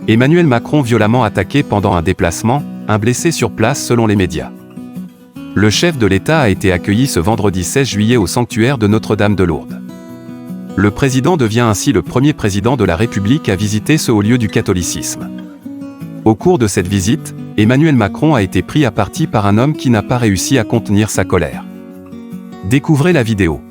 Emmanuel Macron violemment attaqué pendant un déplacement, un blessé sur place selon les médias. Le chef de l'État a été accueilli ce vendredi 16 juillet au sanctuaire de Notre-Dame de Lourdes. Le président devient ainsi le premier président de la République à visiter ce haut lieu du catholicisme. Au cours de cette visite, Emmanuel Macron a été pris à partie par un homme qui n'a pas réussi à contenir sa colère. Découvrez la vidéo.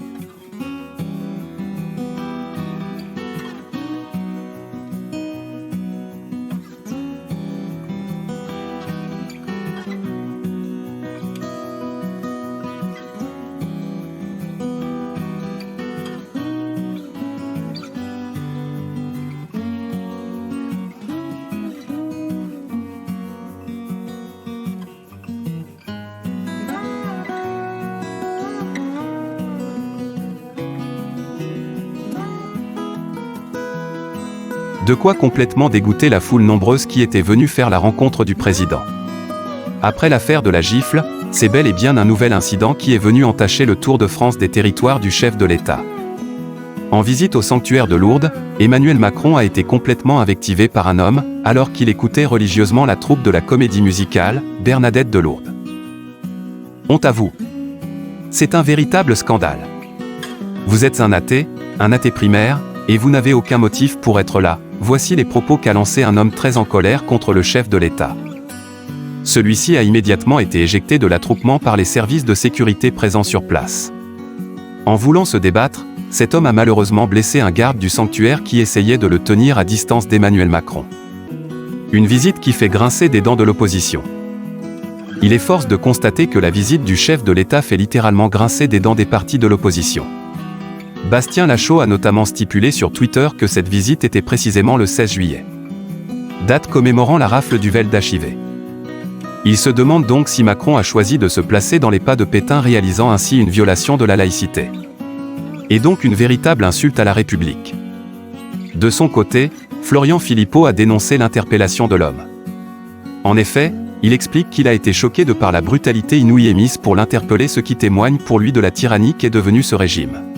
De quoi complètement dégoûter la foule nombreuse qui était venue faire la rencontre du président. Après l'affaire de la gifle, c'est bel et bien un nouvel incident qui est venu entacher le Tour de France des territoires du chef de l'État. En visite au sanctuaire de Lourdes, Emmanuel Macron a été complètement invectivé par un homme, alors qu'il écoutait religieusement la troupe de la comédie musicale, Bernadette de Lourdes. Honte à vous. C'est un véritable scandale. Vous êtes un athée primaire, et vous n'avez aucun motif pour être là. Voici les propos qu'a lancé un homme très en colère contre le chef de l'État. Celui-ci a immédiatement été éjecté de l'attroupement par les services de sécurité présents sur place. En voulant se débattre, cet homme a malheureusement blessé un garde du sanctuaire qui essayait de le tenir à distance d'Emmanuel Macron. Une visite qui fait grincer des dents de l'opposition. Il est force de constater que la visite du chef de l'État fait littéralement grincer des dents des partis de l'opposition. Bastien Lachaud a notamment stipulé sur Twitter que cette visite était précisément le 16 juillet. Date commémorant la rafle du Vel d'Achivé. Il se demande donc si Macron a choisi de se placer dans les pas de Pétain, réalisant ainsi une violation de la laïcité. Et donc une véritable insulte à la République. De son côté, Florian Philippot a dénoncé l'interpellation de l'homme. En effet, il explique qu'il a été choqué de par la brutalité inouïe émise pour l'interpeller, ce qui témoigne pour lui de la tyrannie qu'est devenu ce régime.